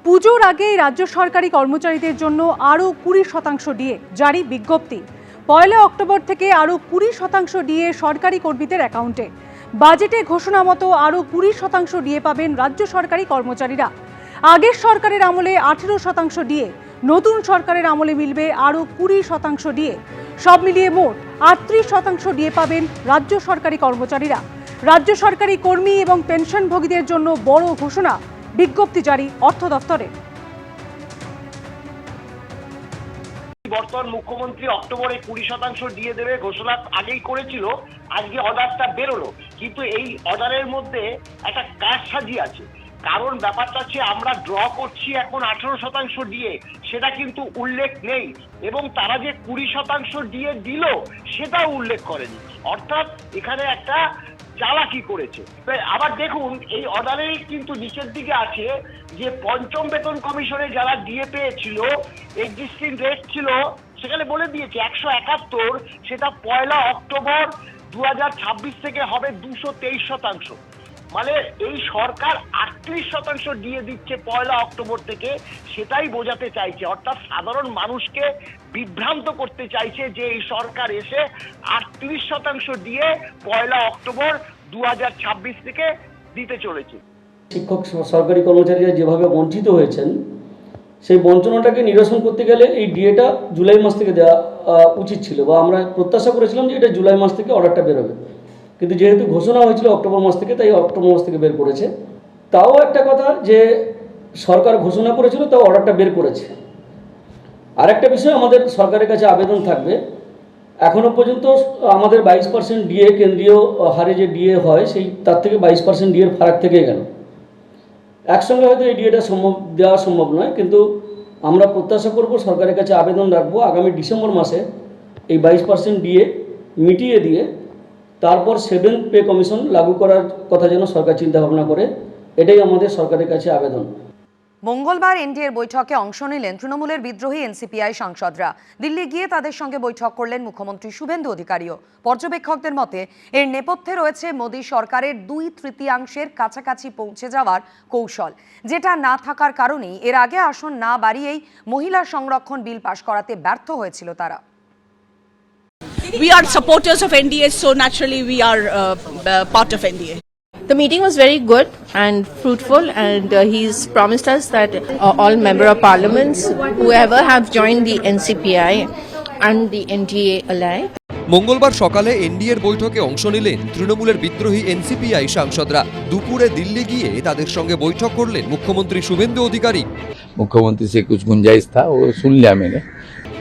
পুজোর আগেই রাজ্য সরকারি কর্মচারীদের জন্য আরও 20% ডিএ জারি বিজ্ঞপ্তি। 1 অক্টোবর থেকে আরও 20% ডিএ সরকারি কর্মীদের অ্যাকাউন্টে। বাজেটে ঘোষণা মতো আরও 20% ডিএ পাবেন রাজ্য সরকারি কর্মচারীরা। আগের সরকারের আমলে 18% ডিএ, নতুন সরকারের আমলে মিলবে আরও 20% ডিএ। সব মিলিয়ে মোট 38% ডিএ পাবেন রাজ্য সরকারি কর্মচারীরা। রাজ্য সরকারি কর্মী এবং পেনশনভোগীদের জন্য বড় ঘোষণা, বিজ্ঞপ্তি জারি অর্থ দফতরে। বর্তমান মুখ্যমন্ত্রী অক্টোবরে 20% ডিএ দেবে ঘোষণা আগেই করেছিল। আজকে অর্ডারটা বেরোলো, কিন্তু এই অর্ডারের মধ্যে একটা কারসাজি আছে। কারণ ব্যাপারটা হচ্ছে আমরা ড্র করছি এখন 18% ডিএ, সেটা কিন্তু উল্লেখ নেই, এবং তারা যে 20% ডিএ দিল সেটাও উল্লেখ করেনি। অর্থাৎ এখানে একটা চালাকি করেছে। আবার দেখুন, এই অর্ডারে কিন্তু নিচের দিকে আছে যে পঞ্চম বেতন কমিশনে যারা ডিএ পেয়েছিল, এক্সিস্টিং রেট ছিল, সেখানে বলে দিয়েছে 171, সেটা 1 অক্টোবর 2026 থেকে হবে 223%। মানে এই সরকার 38% ডিএ দিচ্ছে 1 অক্টোবর থেকে, সেটাই বোঝাতে চাইছে। অর্থাৎ সাধারণ মানুষকে বিভ্রান্ত করতে চাইছে যে এই সরকার এসে 38% ডিএ 1 অক্টোবর 2026 থেকে দিতে চলেছে। শিক্ষক সরকারি কর্মচারীরা যেভাবে বঞ্চিত হয়েছেন, সেই বঞ্চনাটাকে নিরসন করতে গেলে এই ডিএটা জুলাই মাস থেকে দেওয়া উচিত ছিল, বা আমরা প্রত্যাশা করেছিলাম যে এটা জুলাই মাস থেকে অর্ডারটা বেরোবে। কিন্তু যেহেতু ঘোষণা হয়েছিল অক্টোবর মাস থেকে, তাই অক্টোবর মাস থেকে বের করেছে। তাও একটা কথা যে সরকার ঘোষণা করেছিল, তাও অর্ডারটা বের করেছে। আর একটা বিষয়, আমাদের সরকারের কাছে আবেদন থাকবে, এখনও পর্যন্ত আমাদের 22% ডিএ কেন্দ্রীয় হারে যে ডিএ হয়, সেই তার থেকে 22% ডিএর ফারাক থেকে গেল। একসঙ্গে হয়তো এই ডিএটা দেওয়া সম্ভব নয়, কিন্তু আমরা প্রত্যাশা করব, সরকারের কাছে আবেদন রাখবো, আগামী ডিসেম্বর মাসে এই 22% ডিএ মিটিয়ে দিয়ে তারপর 7th পে কমিশন লাগু করার কথা যেন সরকার চিন্তা ভাবনা করে। এটাই আমাদের সরকারের কাছে আবেদন। মঙ্গলবার এনডিএর বৈঠকে অংশ নিলেন তৃণমূলের বিদ্রোহী এনসিপিআই সাংসদরা। দিল্লি গিয়ে তাদের সঙ্গে বৈঠক করলেন মুখ্যমন্ত্রী শুভেন্দু অধিকারীও। পর্যবেক্ষকদের মতে এর নেপথ্যে রয়েছে মোদী সরকারের 2/3 কাছাকাছি পৌঁছে যাওয়ার কৌশল, যেটা না থাকার কারণেই এর আগে আসন না বাড়িয়েই মহিলা সংরক্ষণ বিল পাশ করাতে ব্যর্থ হয়েছিল তারা। We are supporters of NDA, so naturally we are part of NDA. The meeting was very good and fruitful, and he's promised us that all member of parliaments, whoever have joined the NCPI and the NDA alike. মঙ্গলবার সকালে এনডিএর বৈঠকে অংশ নিলেন তৃণমূলের বিদ্রোহী এনসিপিআই সাংসদরা। দুপুরে দিল্লি গিয়ে তাদের সঙ্গে বৈঠক করলেন মুখ্যমন্ত্রী শুভেন্দু অধিকারী। मुख्यमंत्री से कुछ गुंजाइश था, वो सुन लिया मैंने।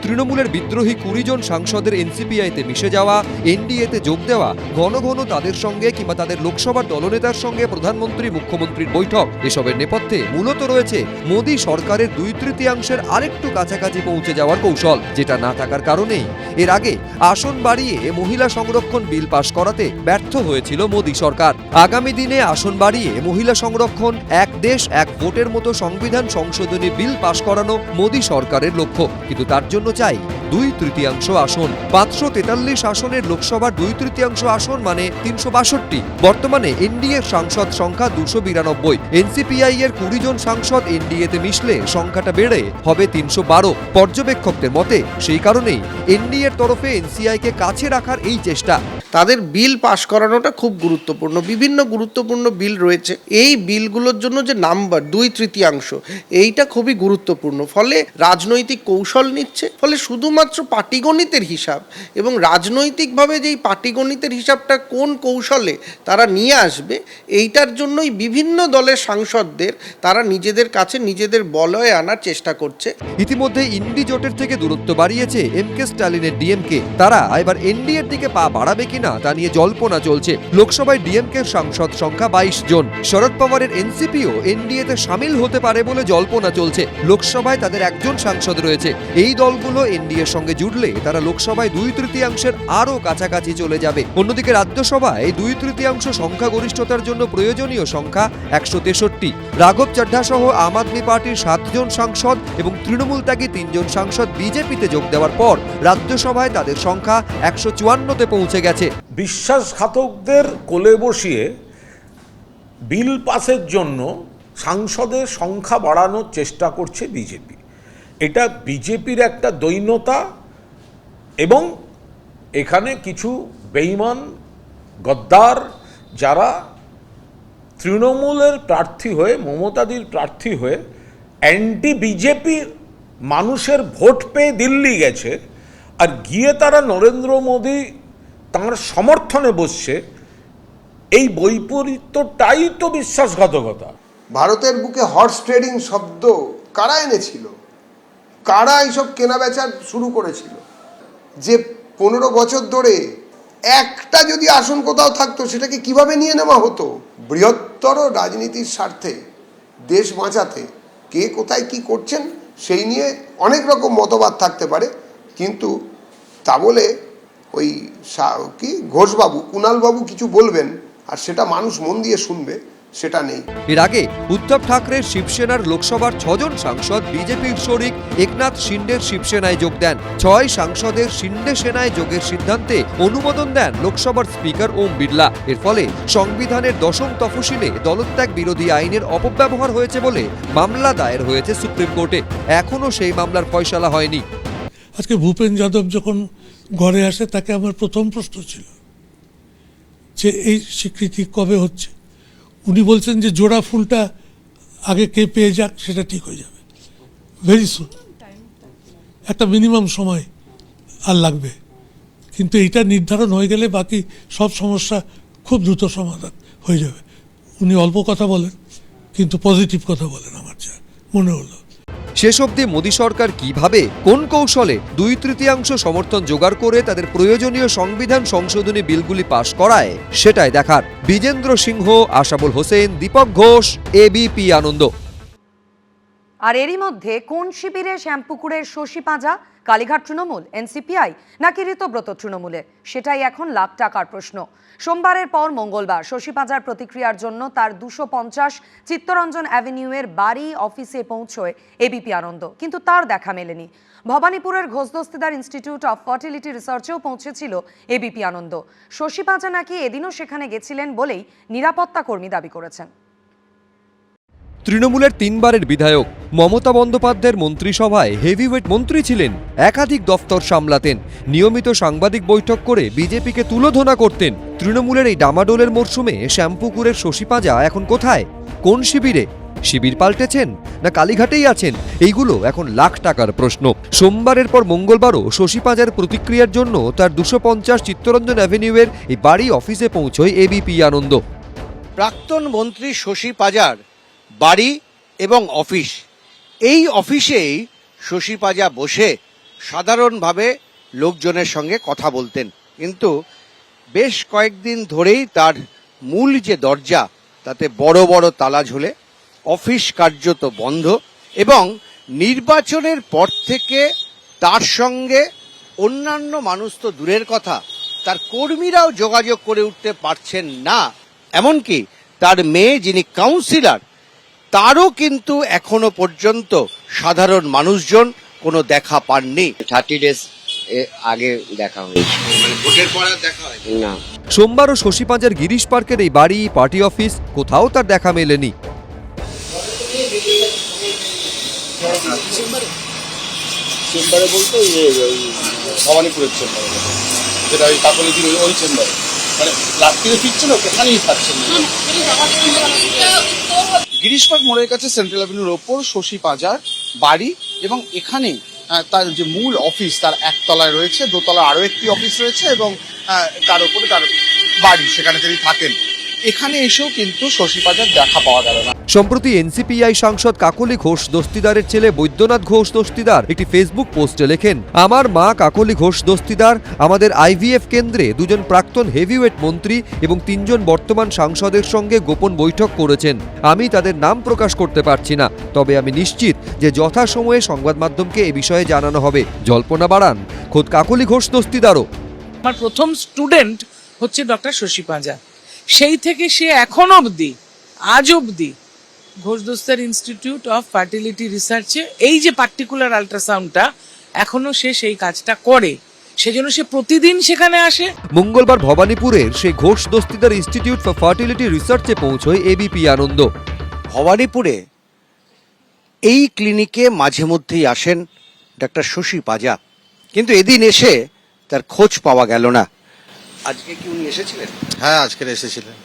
তৃণমূলের বিদ্রোহী 20 জন সাংসদের এনসিপিআইতে মিশে যাওয়া, এনডিএতে যোগ দেওয়া, ঘন ঘন তাদের সঙ্গে কিংবা তাদের লোকসভার দলনেতার সঙ্গে প্রধানমন্ত্রী মুখ্যমন্ত্রীর বৈঠক, এসবের নেপথ্যে মূলত রয়েছে মোদী সরকারের 2/3 আরেকটু কাছাকাছি পৌঁছে যাওয়ার কৌশল, যেটা না থাকার কারণেই এর আগে আসন বাড়িয়ে মহিলা সংরক্ষণ বিল পাশ করাতে ব্যর্থ হয়েছিল মোদী সরকার। আগামী দিনে আসন বাড়িয়ে মহিলা সংরক্ষণ, এক দেশ এক ভোটের মতো সংবিধান সংশোধনী বিল পাশ করানো মোদী সরকারের লক্ষ্য। কিন্তু তার জন্য চাই 2/3 আসন। 543 আসনের লোকসভার 2/3 আসন মানে 362। বর্তমানে এনডিএ সাংসদ সংখ্যা 292। এনসিপিআই এর 20 জন সাংসদ এনডিএতে মিশলে সংখ্যাটা বেড়ে হবে 312। পর্যবেক্ষকদের মতে সেই কারণেই এনডিএর তরফে এনসিআই কে কাছে রাখার এই চেষ্টা। তাদের বিল পাশ করানোটা খুব গুরুত্বপূর্ণ। বিভিন্ন গুরুত্বপূর্ণ বিল রয়েছে, এই বিলগুলোর জন্য যে নাম্বার 2/3 এইটা খুবই গুরুত্বপূর্ণ। ফলে রাজনৈতিক কৌশল নিচ্ছে, ফলে শুধুমাত্র পাটিগণিতের হিসাব এবং রাজনৈতিকভাবে যেই পাটিগণিতের হিসাবটা কোন কৌশলে তারা নিয়ে আসবে, এইটার জন্যই বিভিন্ন দলের সাংসদদের তারা নিজেদের কাছে নিজেদের বলয়ে আনার চেষ্টা করছে। ইতিমধ্যে ইন্ডি জোটের থেকে দূরত্ব বাড়িয়েছে এমকে স্ট্যালিনের ডিএমকে। তারা এবার এনডিএর দিকে পা বাড়াবে কিনা তা নিয়ে জল্পনা চলছে। লোকসভায় ডিএমকে সাংসদ সংখ্যা 22 জন। শরদ পাওয়ারের এনসিপিও এনডিএতে সামিল হতে পারে বলে জল্পনা চলছে। লোকসভায় তাদের 1 জন সাংসদ রয়েছে। এই দলগুলো এনডিএর সঙ্গে জুড়লে তারা লোকসভায় 2/3 আরও কাছাকাছি চলে যাবে। অন্যদিকে রাজ্যসভায় 2/3 সংখ্যাগরিষ্ঠতার জন্য প্রয়োজনীয় সংখ্যা 163। রাঘব চাড্ডা সহ আম আদমি পার্টির 7 জন সাংসদ এবং তৃণমূল ত্যাগী 3 জন সাংসদ বিজেপিতে যোগ দেওয়ার পর রাজ্যসভায় তাদের সংখ্যা 154-তে পৌঁছে গেছে। বিশ্বাসঘাতকদের কোলে বসিয়ে বিল পাসের জন্য সাংসদের সংখ্যা বাড়ানোর চেষ্টা করছে বিজেপি। এটা বিজেপির একটা দৈন্যতা, এবং এখানে কিছু বেঈমান গদ্দার যারা তৃণমূলের প্রার্থী হয়ে, মমতাদির প্রার্থী হয়ে অ্যান্টি বিজেপির মানুষের ভোট পেয়ে দিল্লি গেছে, আর গিয়ে তারা নরেন্দ্র মোদী তাঁর সমর্থনে বসছে, এই বৈপরীত্যটাই তো বিশ্বাসঘাতকতা। ভারতের বুকে হর্স ট্রেডিং শব্দ কারা এনেছিল? কারা এইসব কেনাবেচা শুরু করেছিল? যে 15 বছর ধরে একটা যদি আসন কোথাও থাকতো সেটাকে কিভাবে নিয়ে নেওয়া হতো? বৃহত্তর রাজনীতির স্বার্থে দেশ বাঁচাতে কে কোথায় কি করছেন সেই নিয়ে অনেক রকম মতবাদ থাকতে পারে, কিন্তু তা বলে ওই কি ঘোষবাবু, কুণালবাবু কিছু বলবেন আর সেটা মানুষ মন দিয়ে শুনবে, সেটা নেই। এর আগে উদ্ধব ঠাকরের শিবসেনার লোকসভার 6 জন সাংসদ বিজেপির শরিক একনাথ শিন্ডের শিবসেনায় যোগ দেন। 6 সাংসদের শিন্ডে সেনায় যোগের সিদ্ধান্তে অনুমোদন দেন লোকসভার স্পিকার ওম বিড়লা। এর ফলে সংবিধানের 10ম তফসিলে দলত্যাগ বিরোধী আইনের অপব্যবহার হয়েছে বলে মামলা দায়ের হয়েছে সুপ্রিম কোর্টে। এখনও সেই মামলার ফয়সালা হয়নি। আজকে ভূপেন যাদব যখন ঘরে আসে, তাকে আমার প্রথম প্রশ্ন ছিল যে এই স্বীকৃতি কবে হচ্ছে। উনি বলছেন যে জোড়া ফুলটা আগে কে পেয়ে যাক সেটা ঠিক হয়ে যাবে, ভেরি সুন, একটা মিনিমাম সময় আর লাগবে, কিন্তু এইটা নির্ধারণ হয়ে গেলে বাকি সব সমস্যা খুব দ্রুত সমাধান হয়ে যাবে। উনি অল্প কথা বলেন কিন্তু পজিটিভ কথা বলেন, আমার যা মনে হলো। শেষ অবধি মোদী সরকার কিভাবে, কোন কৌশলে 2/3 সমর্থন জোগাড় করে তাদের প্রয়োজনীয় সংবিধান সংশোধনী বিলগুলি পাশ করায় সেটাই দেখার। বিজেন্দ্র সিংহ, আশাবুল হোসেন, দীপক ঘোষ, এবিপি আনন্দ। আর এরই মধ্যে কোন শিবিরে শ্যামপুকুরের শশী পাঁজা? কালীঘাট তৃণমূল, এনসিপিআই নাকি ঋতব্রত তৃণমূলে? সেটাই এখন লাখ টাকার প্রশ্ন। সোমবারের পর মঙ্গলবার শশী পাঁজার প্রতিক্রিয়ার জন্য তার 250 চিত্তরঞ্জন অ্যাভিনিউয়ের বাড়ি অফিসে পৌঁছয় এবিপি আনন্দ, কিন্তু তার দেখা মেলেনি। ভবানীপুরের ঘোষদস্তিদার ইনস্টিটিউট অফ ফার্টিলিটি রিসার্চেও পৌঁছেছিল এবিপি আনন্দ। শশী পাঁজা নাকি এদিনও সেখানে গেছিলেন বলেই নিরাপত্তা কর্মী দাবি করেছেন। তৃণমূলের 3 বারের বিধায়ক মমতা বন্দ্যোপাধ্যায়ের মন্ত্রিসভায় হেভিওয়েট মন্ত্রী ছিলেন, একাধিক দফতর সামলাতেন, নিয়মিত সাংবাদিক বৈঠক করে বিজেপিকে তুলোধনা করতেন। তৃণমূলের এই ডামাডোলের মরশুমে শ্যামপুকুরের শশী পাঁজা এখন কোথায়, কোন শিবিরে? শিবির পাল্টেছেন না কালীঘাটেই আছেন? এইগুলো এখন লাখ টাকার প্রশ্ন। সোমবারের পর মঙ্গলবারও শশী পাঁজার প্রতিক্রিয়ার জন্য তার 250 চিত্তরঞ্জন অ্যাভিনিউয়ের এই বাড়ি অফিসে পৌঁছয় এবিপি আনন্দ। প্রাক্তন মন্ত্রী শশী পাঁজার বাড়ি এবং অফিস, এই অফিসেই শশী পাঁজা বসে সাধারণভাবে লোকজনের সঙ্গে কথা বলতেন, কিন্তু বেশ কয়েকদিন ধরেই তার মূল যে দরজা তাতে বড় বড় তালা ঝুলে, অফিস কার্যত বন্ধ, এবং নির্বাচনের পর থেকে তার সঙ্গে অন্যান্য মানুষ তো দূরের কথা, তার কর্মীরাও যোগাযোগ করে উঠতে পারছেন না। এমনকি তার মেয়ে যিনি কাউন্সিলর, তারও কিন্তু এখনো পর্যন্ত সাধারণ মানুষজন কোনো দেখা পাননি। 30 ডেজ আগে দেখা হয়েছে, ভোটের পর দেখা হয়নি না। সোমবারও শশী পাঁজার গিরিশ পার্কের এই বাড়ি, পার্টি অফিস, কোথাও তার দেখা মেলেনি। চেম্বারে বলতে ভবানীপুরের চেম্বারে, যেটা ওই কাকলিদির ওই চেম্বারে, মানে রাত্রিরে ফিরছে না, ওখানেই থাকছেন। গিরিশ পার্ক মোড়ের কাছে সেন্ট্রাল অ্যাভিনিউর ওপর শশী পাঁজার বাড়ি, এবং এখানে তার যে মূল অফিস তার একতলায় রয়েছে, দোতলায় আরও একটি অফিস রয়েছে, এবং তার উপরে তার বাড়ি, সেখানে তিনি থাকেন। এখানে এসেও কিন্তু শশী পাঁজার দেখা পাওয়া গেল না। সম্প্রতি এনসিপিআই সাংসদ কাকলি ঘোষ দস্তিদারের ছেলে বৈদ্যনাথ ঘোষ দস্তিদার একটি ফেসবুক পোস্টে লেখেন, আমার মা কাকলি ঘোষ দস্তিদার আমাদের আইভিএফ কেন্দ্রে 2 জন প্রাক্তন হেভিওয়েট মন্ত্রী এবং 3 জন বর্তমান সাংসদের সঙ্গে গোপন বৈঠক করেছেন। আমি তাদের নাম প্রকাশ করতে পারছি না, তবে আমি নিশ্চিত যে যথাসময়ে সংবাদ মাধ্যমকে এ বিষয়ে জানানো হবে। জল্পনা বাড়ান খোদ কাকলি ঘোষ দস্তিদারও। আমার প্রথম স্টুডেন্ট হচ্ছে ডক্টর শশী পাঁজা। সেই থেকে সে এখন অবধি, আজ অবধি ঘোষদস্তার ইনস্টিটিউট অফ ফার্টিলিটি রিসার্চে এই যে পার্টিকুলার আল্ট্রাসাউন্ডটা, এখনো সে সেই কাজটা করে, সেজন্য সে প্রতিদিন সেখানে আসে। মঙ্গলবার ভবানীপুরের সেই Ghosh Dastidar institute for fertility রিসার্চে পৌঁছয় এবিপি আনন্দ। ভবানীপুরে এই ক্লিনিকে মাঝে মধ্যেই আসেন ডাক্তার শশী পাজা, কিন্তু এদিন এসে তার খোঁজ পাওয়া গেল না। আজকে কি উনি এসেছিলেন? হ্যাঁ, আজকের এসেছিলেন।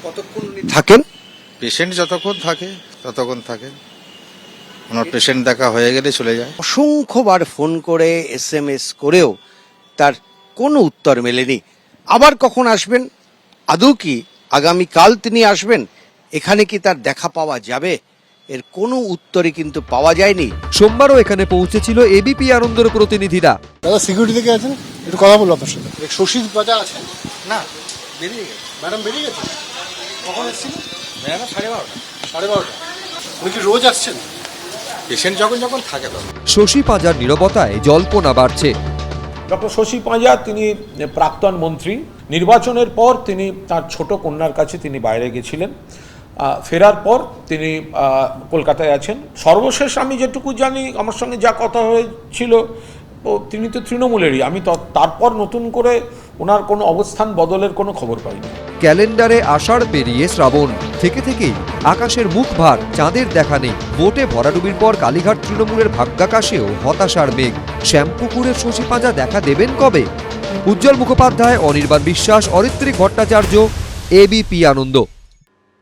কতক্ষণ উনি থাকেন? পেশেন্ট যতক্ষণ থাকে ততক্ষণ থাকেন, ওনার পেশেন্ট দেখা হয়ে গেলে চলে যায়। অসংখ্যবার ফোন করে SMS করেও তার কোনো উত্তর মেলেনি। আবার কখন আসবেন? আদৌ কি আগামীকাল তিনি আসবেন? এখানে কি তার দেখা পাওয়া যাবে? এর কোনো উত্তরই কিন্তু পাওয়া যায়নি। সোমবারও এখানে পৌঁছেছিল এবিপি আনন্দের প্রতিনিধিরা। দাদা সিকিউরিটি থেকে আছেন, একটু কথা বলবো আপনার সাথে। শশী পাজা আছেন? না, বেরিয়ে গেছে। ম্যাডাম বেরিয়ে গেছে? কখন এসেছিল? ম্যাডাম 12:30। 12:30। উনি কি রোজ আসছেন? পেশেন্ট যখন যখন থাকে তখন। শশী পাজার নীরবতায় জল্পনা বাড়ছে। ডক্টর শশী পাজা তিনি প্রাক্তন মন্ত্রী। নির্বাচনের পর তিনি তার ছোট কন্যার কাছে তিনি বাইরে গেছিলেন। ফেরার পর তিনি কলকাতায় আছেন। সর্বশেষ আমি যেটুকু জানি, আমার সঙ্গে যা কথা হয়েছিল, তিনি তো তৃণমূলেরই। আমি তারপর নতুন করে ওনার কোনো অবস্থান বদলের কোনো খবর পাইনি। ক্যালেন্ডারে আষাঢ় পেরিয়ে শ্রাবণ, থেকে থেকেই আকাশের মুখ ভার, চাঁদের দেখা নেই। ভোটে ভরাডুবির পর কালীঘাট তৃণমূলের ভাগ্যাকাশেও হতাশার মেঘ। শ্যামপুকুরের শশী পাজা দেখা দেবেন কবে? উজ্জ্বল মুখোপাধ্যায়, অনির্বাণ বিশ্বাস, অরিত্রিক ভট্টাচার্য, এবিপি আনন্দ।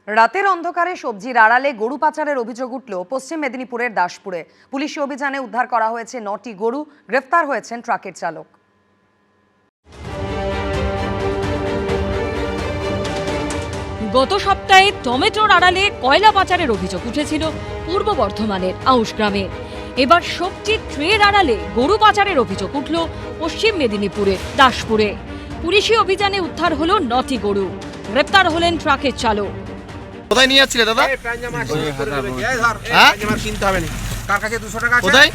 রাতের অন্ধকারে সবজির আড়ালে গরু পাচারের অভিযোগ উঠল পশ্চিম মেদিনীপুরের দাসপুরে। পুলিশি অভিযানে উদ্ধার করা হয়েছে 9টি গরু। গ্রেফতার হয়েছেন ট্রাকের চালক। গত সপ্তাহে টমেটোর আড়ালে কয়লা পাচারের অভিযোগ উঠেছিল পূর্ব বর্ধমানের আউশ গ্রামে। এবার সবজির ট্রের আড়ালে গরু পাচারের অভিযোগ উঠল পশ্চিম মেদিনীপুরের দাসপুরে। পুলিশি অভিযানে উদ্ধার হলো 9টি গরু। গ্রেফতার হলেন ট্রাকের চালক। কোথায় নিয়ে যাচ্ছিলে দাদা? কোথায়?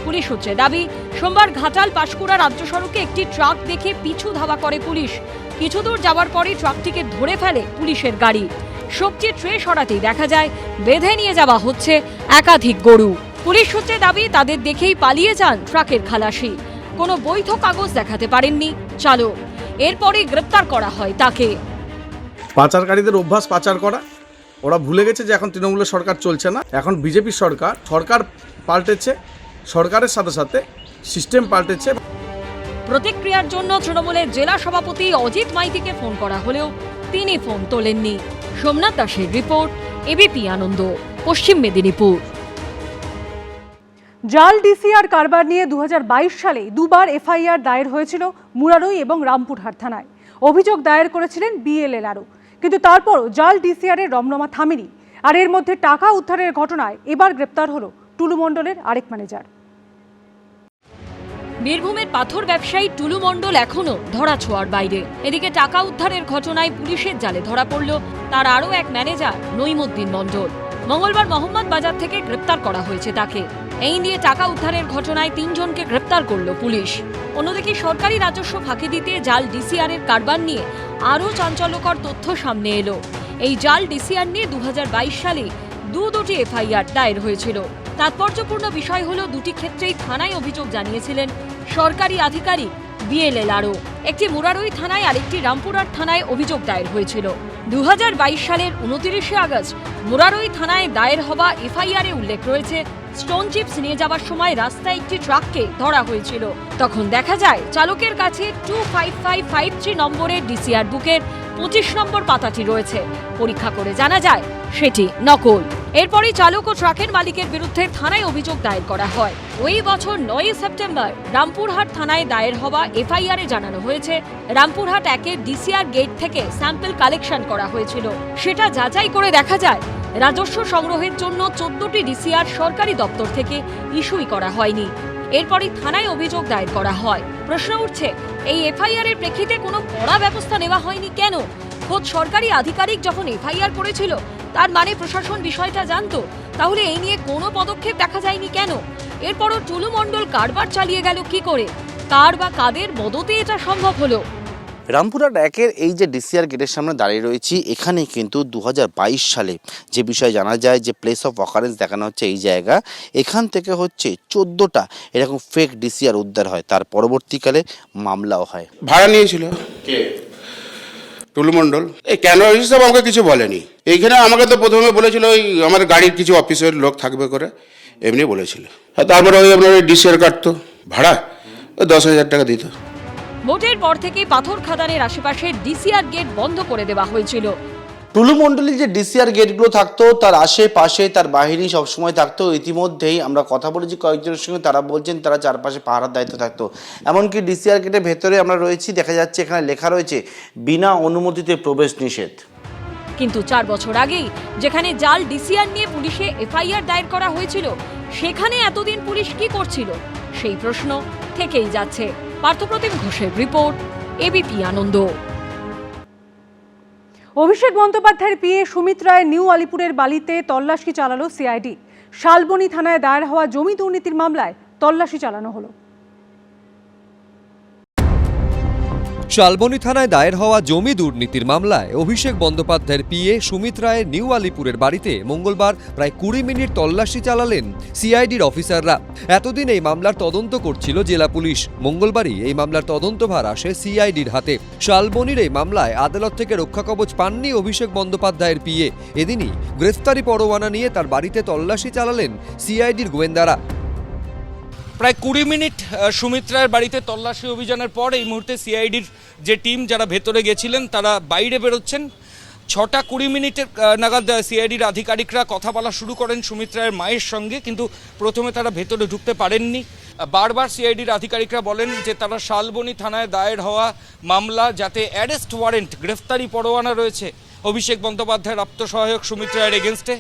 পুলিশ সূত্রে দাবি, সোমবার ঘাটাল পাঁশকুড়া রাজ্য সড়কে একটি ট্রাক দেখে পিছু ধাওয়া করে পুলিশ। কিছু দূর যাওয়ার পরে ট্রাকটিকে ধরে ফেলে পুলিশের গাড়ি। সবজির ট্রে সরাতেই দেখা যায় বেঁধে নিয়ে যাওয়া হচ্ছে একাধিক গরু। পুলিশ সূত্রে দাবি, তাদের দেখেই পালিয়ে যান ট্রাকের খালাসি। কোনো বৈধ কাগজ দেখাতে পারেননি চালক। এরপরই গ্রেপ্তার করা হয় তাকে। পাচারকারীদের অভ্যাস পাচার করা। ওরা ভুলে গেছে যে এখন তৃণমূলের সরকার চলছে না, এখন বিজেপির সরকার। সরকার পাল্টেছে, সরকারের সাথে সাথে সিস্টেম পাল্টেছে। প্রতিক্রিয়ার জন্য তৃণমূলের জেলা সভাপতি অজিত মাইতিকে ফোন করা হলেও তিনি ফোন তোলেননি। সোমনাথ দাসের রিপোর্ট, এবিপি আনন্দ, পশ্চিম মেদিনীপুর। জাল ডিসিআর কারবার নিয়ে 2022 সালে দুবার এফআইআর দায়ের হয়েছিল মুরারই এবং রামপুরহাট থানায়। অভিযোগ দায়ের করেছিলেন বিএলএলআরও, কিন্তু তারপরও জাল ডিসিআর এর রমরমা থামেনি। আর এর মধ্যে টাকা উদ্ধারের ঘটনায় এবার গ্রেপ্তার হলো টুলু মণ্ডলের আরেক ম্যানেজার। বীরভূমের পাথর ব্যবসায়ী টুলু মণ্ডল এখনো ধরাছোঁয়ার বাইরে। এদিকে টাকা উদ্ধারের ঘটনায় পুলিশের জালে ধরা পড়ল তার আরও এক ম্যানেজার নঈমুদ্দিন মণ্ডল। মঙ্গলবার মোহাম্মদ বাজার থেকে গ্রেপ্তার করা হয়েছে তাকে। এই নিয়ে টাকা উদ্ধারের ঘটনায় 3 জনকে গ্রেপ্তার করল পুলিশ। অন্যদিকে সরকারি রাজস্ব ফাঁকি দিতে জাল ডিসিআর এর কারবার নিয়ে আরও চাঞ্চল্যকর তথ্য সামনে এলো। এই জাল ডিসিআর নিয়ে 2022 সালে দুটি এফআইআর দায়ের হয়েছিল। তাৎপর্যপূর্ণ বিষয় হলো, দুটি ক্ষেত্রেই থানায় অভিযোগ জানিয়েছিলেন সরকারি আধিকারিক বিএলএলআরও। একটি মুরারই থানায় আর একটি রামপুরহাট থানায় অভিযোগ দায়ের হয়েছিল। 2022 সালের 29শে আগস্ট মুরারই থানায় দায়ের হওয়া এফআইআরে উল্লেখ রয়েছে, স্টোন চিপস নিয়ে যাওয়ার সময় রাস্তায় একটি ট্রাককে ধরা হয়েছিল। তখন দেখা যায় চালকের কাছে 25553 নম্বরের ডিসিআর বুকের 25 নম্বর পাতাটি রয়েছে। পরীক্ষা করে জানা যায় সেটি নকল। এরপরই চালক ও ট্রাকের মালিকের বিরুদ্ধে থানায় অভিযোগ দায়ের করা হয়। ওই বছর 9 সেপ্টেম্বর রামপুরহাট থানায় দায়ের হওয়া এফআইআরে জানানো হয়েছে, রামপুরহাট 1-এর ডিসিআর গেট থেকে স্যাম্পল কালেকশন করা হয়েছিল। সেটা যাচাই করে দেখা যায় রাজস্ব সংগ্রহের জন্য 14টি ডিসিআর সরকারি দপ্তর থেকে ইস্যুই করা হয়নি। এরপরই থানায় অভিযোগ দায়ের করা হয়। প্রশ্ন উঠছে, এই এফআইআর এর প্রেক্ষিতে কোনো কড়া ব্যবস্থা নেওয়া হয়নি কেন? খোদ সরকারি আধিকারিক যখন এফআইআর করেছিল, তার মানে প্রশাসন বিষয়টা জানতো। তাহলে এই নিয়ে কোনো পদক্ষেপ দেখা যায়নি কেন? এরপরও টুলু মণ্ডল কারবার চালিয়ে গেল কি করে? কার বা কাদের মদতে এটা সম্ভব হলো? রামপুরহাট 1-এর এই যে ডিসিআর গেটের সামনে দাঁড়িয়ে রয়েছি, এখানে কিন্তু 2022 সালে যে বিষয় জানা যায় যে প্লেস অফ অকারেন্স দেখানো হচ্ছে এই জায়গা, এখান থেকে হচ্ছে 14টা এরকম ফেক ডিসিআর উদ্ধার হয়। তার পরবর্তীকালে মামলাও হয়। ভাড়া নিয়েছিল কে? টুলু মণ্ডল। এই কেন হিসাবে আমাকে কিছু বলেনি। এইখানে আমাকে তো প্রথমে বলেছিল ওই আমার গাড়ির কিছু অফিসের লোক থাকবে করে, এমনি বলেছিল। তারপরে ওই আপনার ওই ডিসিআর কাটতো ভাড়া, ওই 10,000 টাকা দিত। ভোটের পর থেকে পাথর খাদানের আশেপাশে ডিসিআর গেট বন্ধ করে দেওয়া হয়েছিল। টুলু মণ্ডলী যে ডিসিআর গেটগুলো থাকতো তার আশেপাশে তার বাহিনী সবসময় থাকতো। ইতিমধ্যেই আমরা কথা বলেছি কয়েকজনের সঙ্গে, তারা বলছেন তারা চারপাশে পাহারার দায়িত্ব থাকতো। এমনকি ডিসিআর গেটের ভেতরে আমরা রয়েছি, দেখা যাচ্ছে এখানে লেখা রয়েছে বিনা অনুমতিতে প্রবেশ নিষেধ। কিন্তু 4 বছর আগেই যেখানে জাল ডিসিআর নিয়ে পুলিশে এফআইআর দায়ের করা হয়েছিল, সেখানে এতদিন পুলিশ কি করছিল সেই প্রশ্ন থেকেই যাচ্ছে। পার্থপ্রতিম ঘোষের রিপোর্ট, এবিপি আনন্দ। অভিষেক বন্দ্যোপাধ্যায়ের পিএ সুমিত রায় নিউ আলিপুরের বালিতে তল্লাশি চালালো সিআইডি। শালবনী থানায় দায়ের হওয়া জমি দুর্নীতির মামলায় তল্লাশি চালানো হলো। শালবনী থানায় দায়ের হওয়া জমি দুর্নীতির মামলায় অভিষেক বন্দ্যোপাধ্যায়ের পিএ সুমিত রায়ের নিউ আলিপুরের বাড়িতে মঙ্গলবার প্রায় 20 মিনিট তল্লাশি চালালেন সিআইডির অফিসাররা। এতদিন এই মামলার তদন্ত করছিল জেলা পুলিশ। মঙ্গলবারই এই মামলার তদন্তভার আসে সিআইডির হাতে। শালবনীর এই মামলায় আদালত থেকে রক্ষাকবচ পাননি অভিষেক বন্দ্যোপাধ্যায়ের পিএ। এদিনই গ্রেফতারি পরোয়ানা নিয়ে তার বাড়িতে তল্লাশি চালালেন সিআইডির গোয়েন্দারা। প্রায় 20 মিনিট সুমিত রায়ের বাড়িতে তল্লাশি অভিযানের পর এই মুহূর্তে সিআইডির যে টিম যারা ভেতরে গেছিলেন তারা বাইরে বেরোচ্ছেন। 6টা 20 মিনিটের নাগাদ সিআইডির আধিকারিকরা কথা বলা শুরু করেন সুমিত রায়ের মায়ের সঙ্গে, কিন্তু প্রথমে তারা ভেতরে ঢুকতে পারেননি। বারবার সিআইডির আধিকারিকরা বলেন যে তারা শালবনী থানায় দায়ের হওয়া মামলা, যাতে অ্যারেস্ট ওয়ারেন্ট গ্রেফতারি পরোয়ানা রয়েছে অভিষেক বন্দ্যোপাধ্যায়ের আত্মসহায়ক সুমিত রায়ের এগেনস্টে,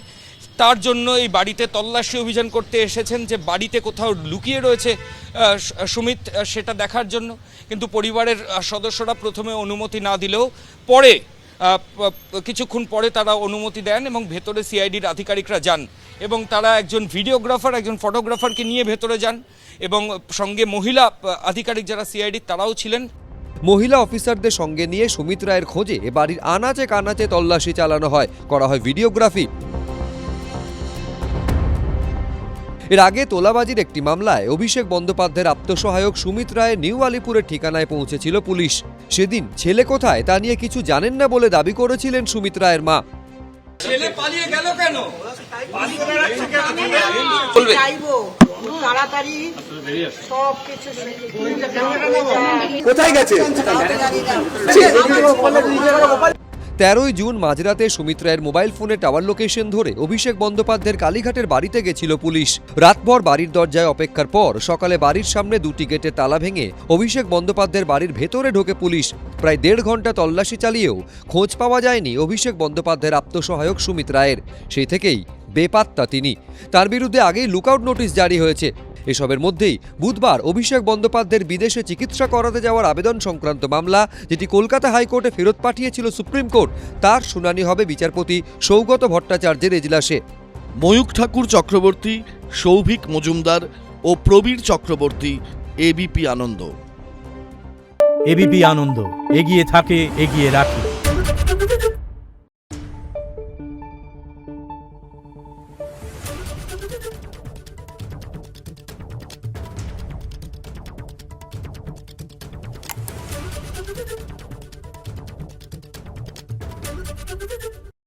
তার জন্য এই বাড়িতে তল্লাশি অভিযান করতে এসেছেন। যে বাড়িতে কোথাও লুকিয়ে রয়েছে সুমিত সেটা দেখার জন্য, কিন্তু পরিবারের সদস্যরা প্রথমে অনুমতি না দিলেও পরে কিছুক্ষণ পরে তারা অনুমতি দেন এবং ভেতরে সিআইডির আধিকারিকরা যান এবং তারা একজন ভিডিওগ্রাফার, একজন ফটোগ্রাফারকে নিয়ে ভেতরে যান এবং সঙ্গে মহিলা আধিকারিক যারা সিআইডির তারাও ছিলেন। মহিলা অফিসারদের সঙ্গে নিয়ে সুমিত রায়ের খোঁজে বাড়ির আনাচে কানাচে তল্লাশি চালানো হয়, করা হয় ভিডিওগ্রাফি। এর আগে তোলাবাজির একটি মামলায় অভিষেক বন্দ্যোপাধ্যায়ের আত্মসহায়ক সুমিত রায় নিউ আলিপুরের ঠিকানায় পৌঁছেছিল পুলিশ। সেদিন ছেলে কোথায় তা নিয়ে কিছু জানেন না বলে দাবি করেছিলেন সুমিত রায়ের মা। ছেলে পালিয়ে গেল কেন? কোথায় গেছে? 13ই জুন মাঝরাতে সুমিত রায়ের মোবাইল ফোনে টাওয়ার লোকেশন ধরে অভিষেক বন্দ্যোপাধ্যায়ের কালীঘাটের বাড়িতে গেছিল পুলিশ। রাতভর বাড়ির দরজায় অপেক্ষার পর সকালে বাড়ির সামনে 2টি গেটের তালা ভেঙে অভিষেক বন্দ্যোপাধ্যায়ের বাড়ির ভেতরে ঢোকে পুলিশ। প্রায় 1.5 ঘন্টা তল্লাশি চালিয়েও খোঁজ পাওয়া যায়নি অভিষেক বন্দ্যোপাধ্যায়ের আত্মসহায়ক সুমিত রায়ের। সেই থেকেই বেপাত্তা তিনি। তার বিরুদ্ধে আগেই লুকআউট নোটিশ জারি হয়েছে। এসবের মধ্যেই বুধবার অভিষেক বন্দ্যোপাধ্যায়ের বিদেশে চিকিৎসা করাতে যাওয়ার আবেদন সংক্রান্ত মামলা, যেটি কলকাতা হাইকোর্টে ফেরত পাঠিয়েছিল সুপ্রিম কোর্ট, তার শুনানি হবে বিচারপতি সৌগত ভট্টাচার্যের এজলাসে। ময়ূখ ঠাকুর চক্রবর্তী, সৌভিক মজুমদার ও প্রবীর চক্রবর্তী, এবিপি আনন্দ। এবিপি আনন্দ, এগিয়ে থাকে, এগিয়ে রাখে।